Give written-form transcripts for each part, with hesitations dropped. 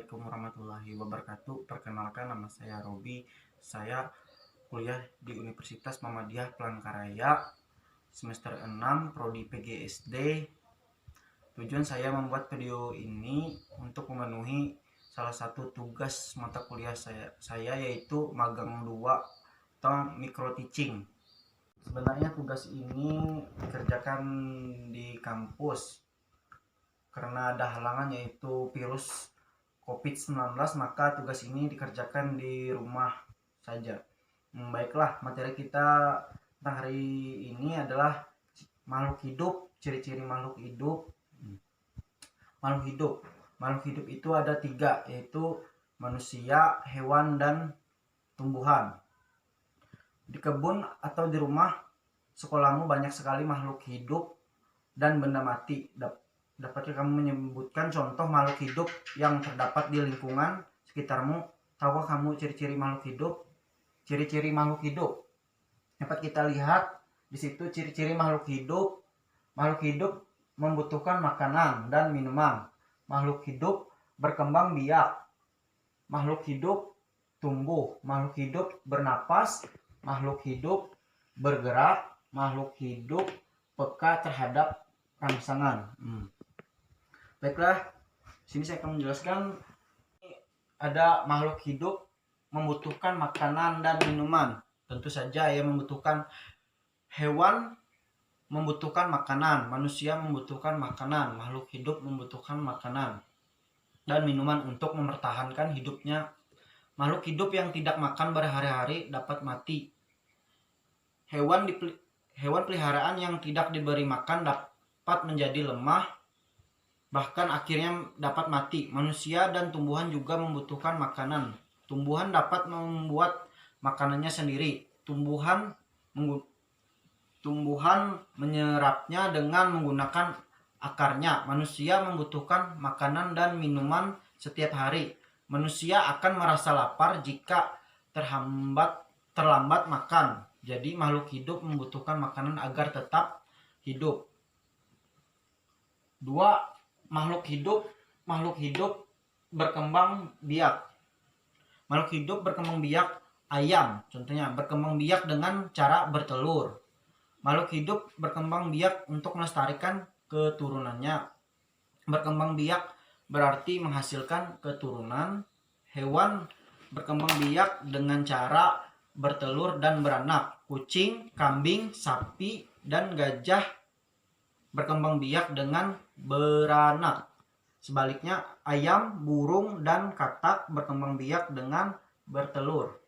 Assalamualaikum warahmatullahi wabarakatuh. Perkenalkan, nama saya Robi. Saya kuliah di Universitas Muhammadiyah Palangkaraya semester 6 prodi PGSD. Tujuan saya membuat video ini untuk memenuhi salah satu tugas mata kuliah saya yaitu magang 2 atau micro teaching. Sebenarnya tugas ini dikerjakan di kampus karena ada halangan yaitu virus COVID-19, maka tugas ini dikerjakan di rumah saja. Baiklah, materi kita tentang hari ini adalah makhluk hidup, ciri-ciri makhluk hidup. Makhluk hidup itu ada 3, yaitu manusia, hewan, dan tumbuhan. Di kebun atau di rumah sekolahmu banyak sekali makhluk hidup dan benda mati. Dapatkah kamu menyebutkan contoh makhluk hidup yang terdapat di lingkungan sekitarmu? Tahukah kamu ciri-ciri makhluk hidup? Ciri-ciri makhluk hidup dapat kita lihat di situ. Ciri-ciri makhluk hidup membutuhkan makanan dan minuman. Makhluk hidup berkembang biak. Makhluk hidup tumbuh. Makhluk hidup bernapas. Makhluk hidup bergerak. Makhluk hidup peka terhadap rangsangan. Baiklah, sini saya akan menjelaskan. Ada makhluk hidup membutuhkan makanan dan minuman. Tentu saja yang membutuhkan. Hewan membutuhkan makanan, manusia membutuhkan makanan, makhluk hidup membutuhkan makanan dan minuman untuk mempertahankan hidupnya. Makhluk hidup yang tidak makan berhari-hari dapat mati. Hewan peliharaan yang tidak diberi makan dapat menjadi lemah, bahkan akhirnya dapat mati. Manusia dan tumbuhan juga membutuhkan makanan. Tumbuhan dapat membuat makanannya sendiri. Tumbuhan menyerapnya dengan menggunakan akarnya. Manusia membutuhkan makanan dan minuman setiap hari. Manusia akan merasa lapar jika terlambat makan. Jadi makhluk hidup membutuhkan makanan agar tetap hidup. 2. Makhluk hidup berkembang biak. Makhluk hidup berkembang biak. Ayam contohnya berkembang biak dengan cara bertelur. Makhluk hidup berkembang biak untuk melestarikan keturunannya. Berkembang biak berarti menghasilkan keturunan. Hewan berkembang biak dengan cara bertelur dan beranak. Kucing, kambing, sapi, dan gajah berkembang biak dengan beranak. Sebaliknya, ayam, burung, dan katak berkembang biak dengan bertelur.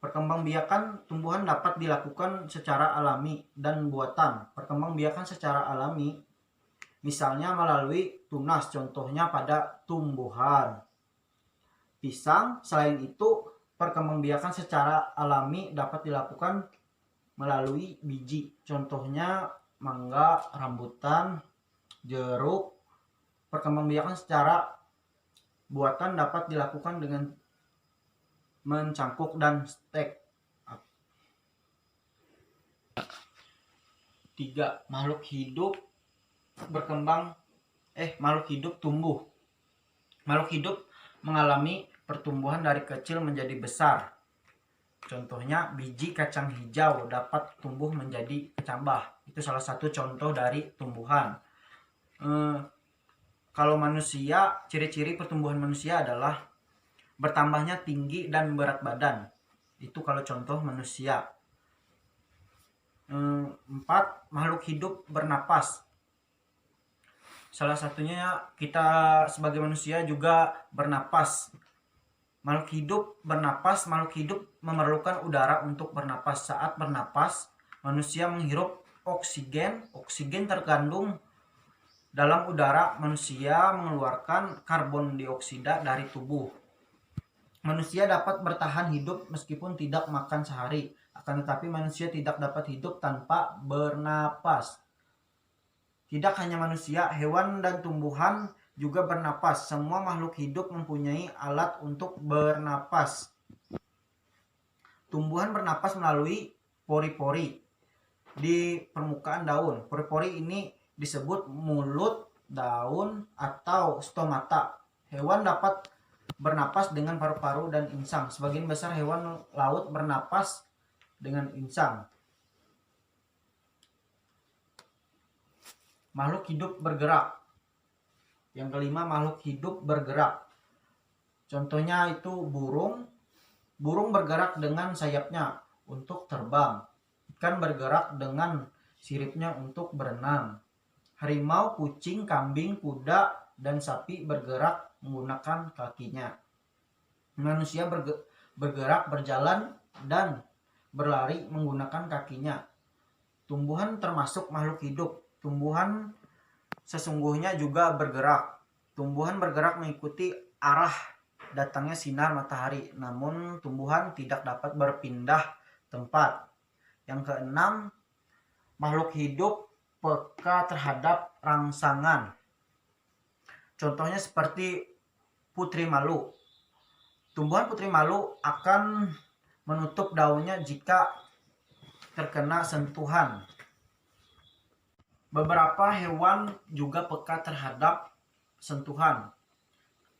Perkembangbiakan tumbuhan dapat dilakukan secara alami dan buatan. Perkembangbiakan secara alami misalnya melalui tunas, contohnya pada tumbuhan pisang. Selain itu, perkembangbiakan secara alami dapat dilakukan melalui biji, contohnya mangga, rambutan, jeruk. Perkembangbiakan secara buatan dapat dilakukan dengan mencangkuk dan stek. 3. Makhluk hidup tumbuh. Makhluk hidup mengalami pertumbuhan dari kecil menjadi besar. Contohnya biji kacang hijau dapat tumbuh menjadi cabang. Itu salah satu contoh dari tumbuhan. Kalau manusia, ciri-ciri pertumbuhan manusia adalah bertambahnya tinggi dan berat badan. Itu kalau contoh manusia. 4. Makhluk hidup bernapas. Salah satunya kita sebagai manusia juga bernapas. Makhluk hidup bernapas. Makhluk hidup memerlukan udara untuk bernapas. Saat bernapas, manusia menghirup oksigen. Oksigen terkandung dalam udara. Manusia mengeluarkan karbon dioksida dari tubuh. Manusia dapat bertahan hidup meskipun tidak makan sehari. Akan tetapi manusia tidak dapat hidup tanpa bernapas. Tidak hanya manusia, hewan dan tumbuhan juga bernapas. Semua makhluk hidup mempunyai alat untuk bernapas. Tumbuhan bernapas melalui pori-pori di permukaan daun. Pori-pori ini disebut mulut daun atau stomata. Hewan dapat bernapas dengan paru-paru dan insang. Sebagian besar hewan laut bernapas dengan insang. Makhluk hidup bergerak. Yang kelima, makhluk hidup bergerak. Contohnya itu burung. Burung bergerak dengan sayapnya untuk terbang. Ikan bergerak dengan siripnya untuk berenang. Harimau, kucing, kambing, kuda, dan sapi bergerak menggunakan kakinya. Manusia bergerak, berjalan, dan berlari menggunakan kakinya. Tumbuhan termasuk makhluk hidup. Tumbuhan sesungguhnya juga bergerak. Tumbuhan bergerak mengikuti arah datangnya sinar matahari, namun tumbuhan tidak dapat berpindah tempat. Yang keenam, makhluk hidup peka terhadap rangsangan. Contohnya seperti putri malu. Tumbuhan putri malu akan menutup daunnya jika terkena sentuhan. Beberapa hewan juga peka terhadap sentuhan.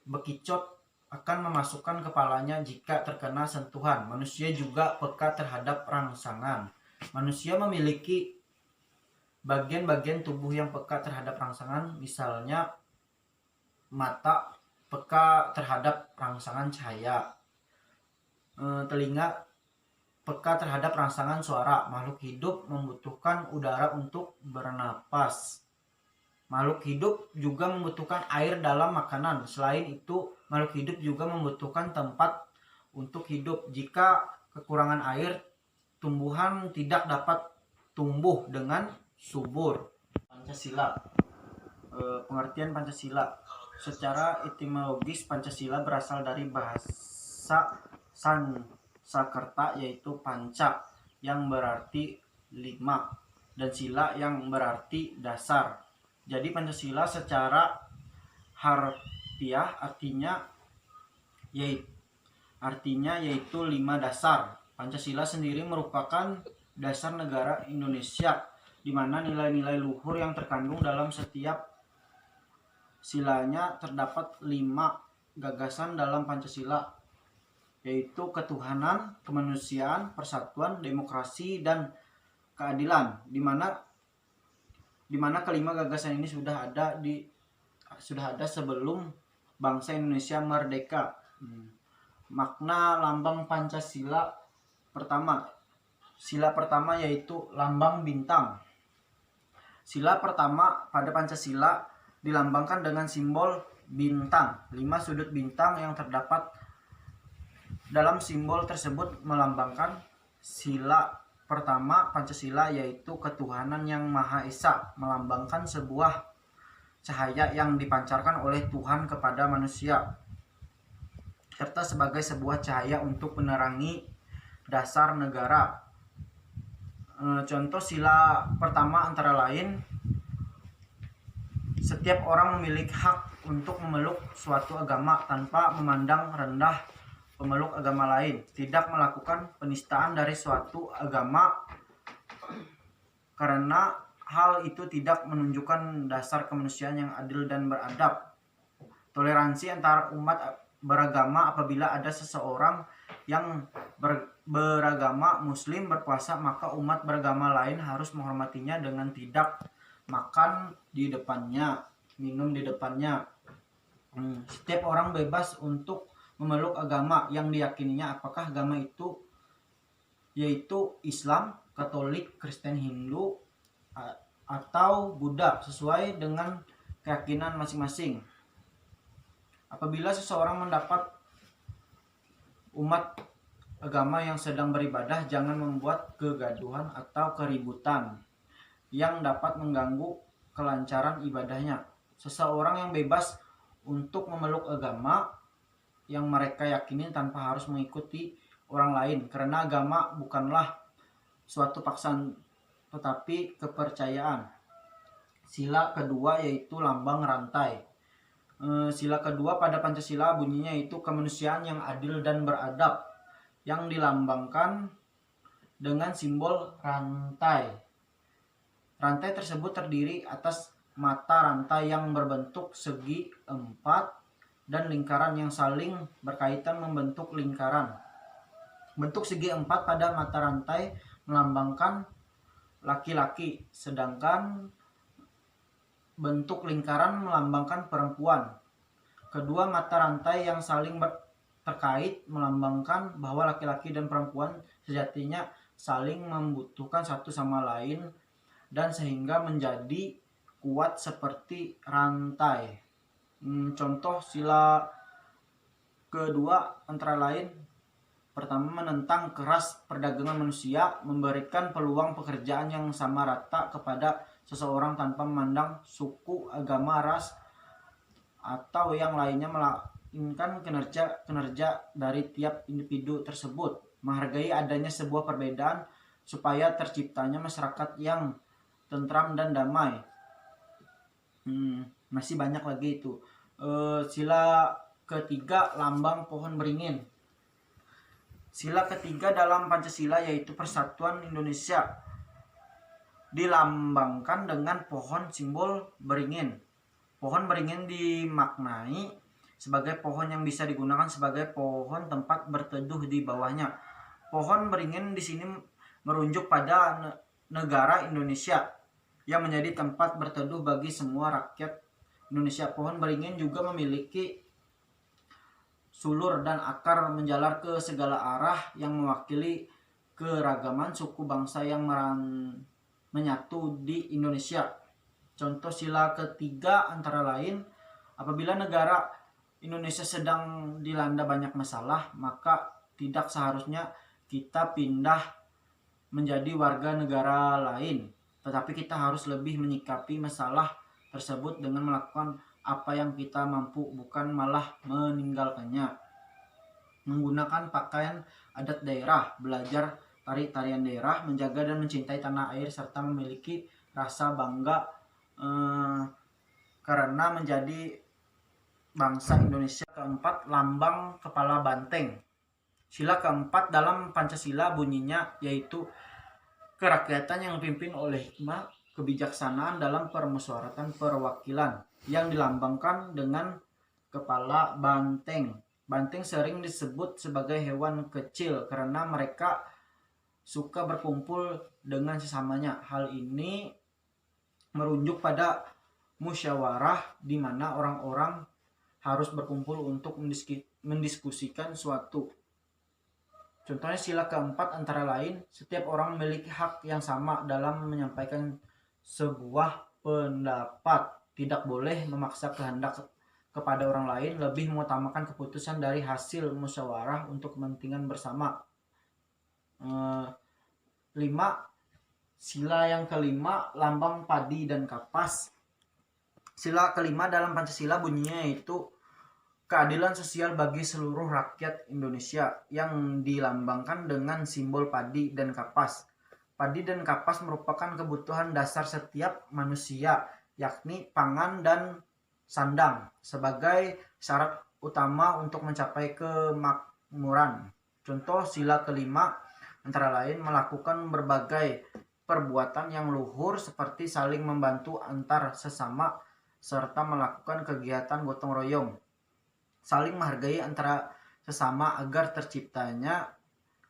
Bekicot akan memasukkan kepalanya jika terkena sentuhan. Manusia juga peka terhadap rangsangan. Manusia memiliki bagian-bagian tubuh yang peka terhadap rangsangan, misalnya mata peka terhadap rangsangan cahaya, telinga peka terhadap rangsangan suara. Makhluk hidup membutuhkan udara untuk bernapas. Makhluk hidup juga membutuhkan air dalam makanan. Selain itu, makhluk hidup juga membutuhkan tempat untuk hidup. Jika kekurangan air, tumbuhan tidak dapat tumbuh dengan subur. Pancasila. Pengertian Pancasila. Secara etimologis, Pancasila berasal dari bahasa Sanskerta yaitu panca yang berarti 5 dan sila yang berarti dasar. Jadi Pancasila secara harfiah artinya yaitu 5 dasar. Pancasila sendiri merupakan dasar negara Indonesia, di mana nilai-nilai luhur yang terkandung dalam setiap silanya terdapat 5 gagasan dalam Pancasila, yaitu ketuhanan, kemanusiaan, persatuan, demokrasi, dan keadilan, di mana kelima gagasan ini sudah ada sebelum bangsa Indonesia merdeka. Makna lambang Pancasila pertama. Sila pertama yaitu lambang bintang. Sila pertama pada Pancasila dilambangkan dengan simbol bintang. 5 sudut bintang yang terdapat dalam simbol tersebut melambangkan sila pertama Pancasila, yaitu ketuhanan yang Maha Esa, melambangkan sebuah cahaya yang dipancarkan oleh Tuhan kepada manusia, serta sebagai sebuah cahaya untuk menerangi dasar negara. Contoh sila pertama antara lain, setiap orang memiliki hak untuk memeluk suatu agama tanpa memandang rendah pemeluk agama lain, tidak melakukan penistaan dari suatu agama karena hal itu tidak menunjukkan dasar kemanusiaan yang adil dan beradab. Toleransi antara umat beragama. Apabila ada seseorang yang beragama Muslim berpuasa, maka umat beragama lain harus menghormatinya dengan tidak makan di depannya, minum di depannya. Setiap orang bebas untuk memeluk agama yang diyakininya, apakah agama itu yaitu Islam, Katolik, Kristen, Hindu, atau Buddha, sesuai dengan keyakinan masing-masing. Apabila seseorang mendapat umat agama yang sedang beribadah, jangan membuat kegaduhan atau keributan yang dapat mengganggu kelancaran ibadahnya. Seseorang yang bebas untuk memeluk agama yang mereka yakini tanpa harus mengikuti orang lain, karena agama bukanlah suatu paksaan tetapi kepercayaan. Sila kedua yaitu lambang rantai. Sila kedua pada Pancasila bunyinya yaitu kemanusiaan yang adil dan beradab, yang dilambangkan dengan simbol rantai. Rantai tersebut terdiri atas mata rantai yang berbentuk segi 4 dan lingkaran yang saling berkaitan membentuk lingkaran. Bentuk segi empat pada mata rantai melambangkan laki-laki, sedangkan bentuk lingkaran melambangkan perempuan. Kedua mata rantai yang saling terkait melambangkan bahwa laki-laki dan perempuan sejatinya saling membutuhkan satu sama lain dan sehingga menjadi kuat seperti rantai. Contoh sila kedua antara lain: pertama, menentang keras perdagangan manusia, memberikan peluang pekerjaan yang sama rata kepada seseorang tanpa memandang suku, agama, ras, atau yang lainnya, melainkan kinerja dari tiap individu tersebut. Menghargai adanya sebuah perbedaan supaya terciptanya masyarakat yang tentram dan damai. Masih banyak lagi itu. Sila ketiga, lambang pohon beringin. Sila ketiga dalam Pancasila yaitu Persatuan Indonesia dilambangkan dengan pohon simbol beringin. Pohon beringin dimaknai sebagai pohon yang bisa digunakan sebagai pohon tempat berteduh di bawahnya. Pohon beringin di sini merujuk pada negara Indonesia yang menjadi tempat berteduh bagi semua rakyat Indonesia. Pohon beringin juga memiliki sulur dan akar menjalar ke segala arah yang mewakili keragaman suku bangsa yang menyatu di Indonesia. Contoh sila ketiga antara lain: apabila negara Indonesia sedang dilanda banyak masalah, maka tidak seharusnya kita pindah menjadi warga negara lain, tetapi kita harus lebih menyikapi masalah tersebut dengan melakukan apa yang kita mampu, bukan malah meninggalkannya. Menggunakan pakaian adat daerah, belajar tari-tarian daerah, menjaga dan mencintai tanah air, serta memiliki rasa bangga karena menjadi bangsa Indonesia. Keempat, lambang kepala banteng. Sila keempat dalam Pancasila bunyinya yaitu kerakyatan yang dipimpin oleh hikmah, kebijaksanaan dalam permusyawaratan perwakilan, yang dilambangkan dengan kepala banteng. Banteng sering disebut sebagai hewan kecil karena mereka suka berkumpul dengan sesamanya. Hal ini merujuk pada musyawarah di mana orang-orang harus berkumpul untuk mendiskusikan suatu. Contohnya sila keempat antara lain: setiap orang memiliki hak yang sama dalam menyampaikan sebuah pendapat, tidak boleh memaksa kehendak kepada orang lain, lebih mengutamakan keputusan dari hasil musyawarah untuk kepentingan bersama. 5. Sila yang kelima, lambang padi dan kapas. Sila kelima dalam Pancasila bunyinya yaitu keadilan sosial bagi seluruh rakyat Indonesia, yang dilambangkan dengan simbol padi dan kapas. Padi dan kapas merupakan kebutuhan dasar setiap manusia, yakni pangan dan sandang, sebagai syarat utama untuk mencapai kemakmuran. Contoh sila kelima antara lain: melakukan berbagai perbuatan yang luhur seperti saling membantu antar sesama, serta melakukan kegiatan gotong royong, saling menghargai antara sesama agar terciptanya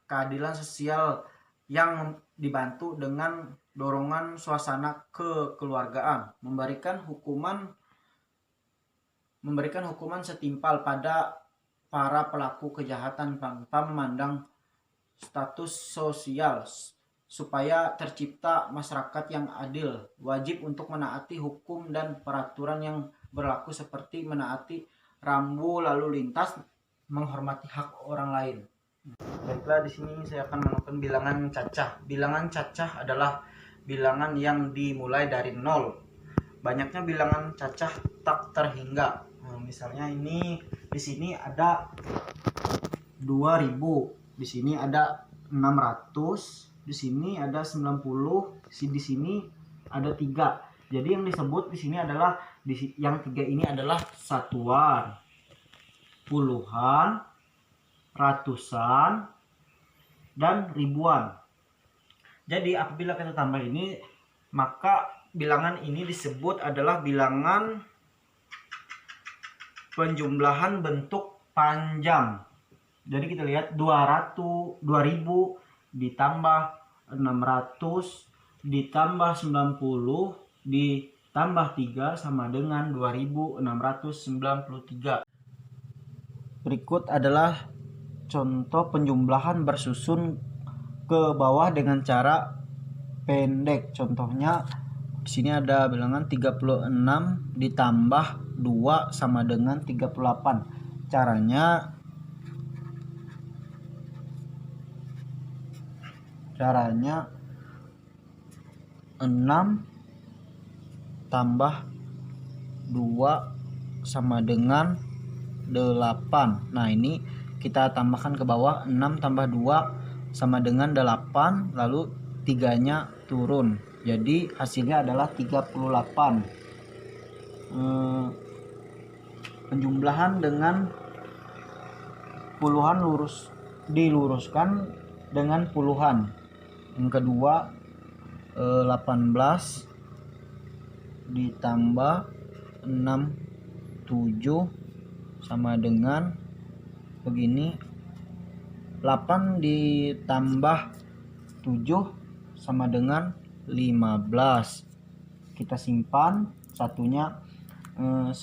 keadilan sosial yang dibantu dengan dorongan suasana kekeluargaan, memberikan hukuman setimpal pada para pelaku kejahatan tanpa memandang status sosial, supaya tercipta masyarakat yang adil. Wajib untuk menaati hukum dan peraturan yang berlaku seperti menaati rambu lalu lintas, menghormati hak orang lain. Baiklah, di sini saya akan menemukan bilangan cacah. Bilangan cacah adalah bilangan yang dimulai dari 0. Banyaknya bilangan cacah tak terhingga. Misalnya ini di sini ada 2000, di sini ada 600, di sini ada 90, di sini ada 3. Jadi yang disebut di sini adalah yang 3 ini adalah satuan, puluhan, ratusan, dan ribuan. Jadi apabila kita tambah ini, maka bilangan ini disebut adalah bilangan penjumlahan bentuk panjang. Jadi kita lihat 2000 ditambah 600 ditambah 90 ditambah 3 sama dengan 2693. Berikut adalah contoh penjumlahan bersusun ke bawah dengan cara pendek. Contohnya di sini ada bilangan 36 ditambah 2 sama dengan 38. Caranya 6 tambah 2 sama dengan 8. Nah, ini kita tambahkan ke bawah, 6 tambah 2 sama dengan 8, lalu 3-nya turun. Jadi hasilnya adalah 38. Penjumlahan dengan puluhan diluruskan dengan puluhan. Yang kedua 18 ditambah 67 sama dengan begini. 8 ditambah 7 sama dengan 15. Kita simpan satunya. 1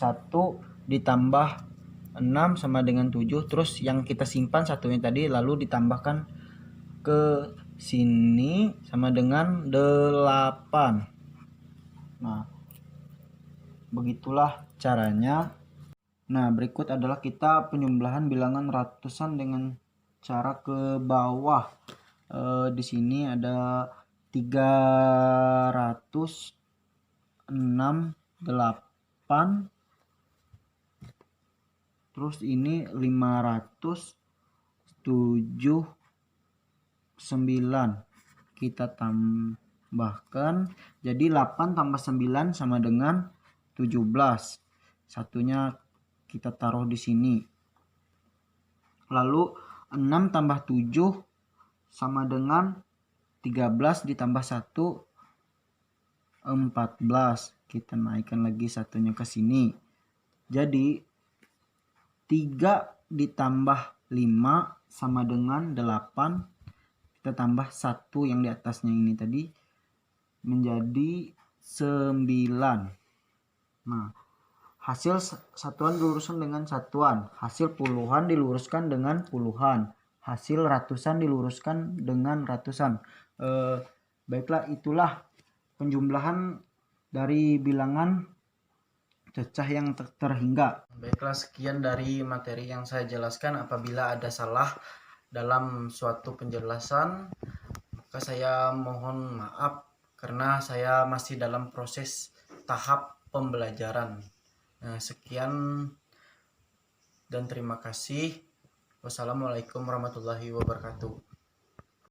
ditambah 6 sama dengan 7. Terus yang kita simpan satunya tadi lalu ditambahkan ke sini sama dengan 8. Nah, begitulah caranya. Nah, berikut adalah kita penjumlahan bilangan ratusan dengan cara ke bawah. Di sini ada 368, terus ini 579. Kita tambahkan jadi 8 tambah 9 sama dengan 17. Satunya kita taruh di sini. Lalu 6 tambah 7 sama dengan 13 ditambah 1 14. Kita naikkan lagi satunya ke sini. Jadi 3 ditambah 5 sama dengan 8. Kita tambah 1 yang di atasnya ini tadi menjadi 9. Nah, hasil satuan diluruskan dengan satuan, hasil puluhan diluruskan dengan puluhan, hasil ratusan diluruskan dengan ratusan. Baiklah, itulah penjumlahan dari bilangan cecah yang terhingga. Baiklah, sekian dari materi yang saya jelaskan. Apabila ada salah dalam suatu penjelasan, maka saya mohon maaf karena saya masih dalam proses tahap pembelajaran. Nah, sekian dan terima kasih. Wassalamualaikum warahmatullahi wabarakatuh.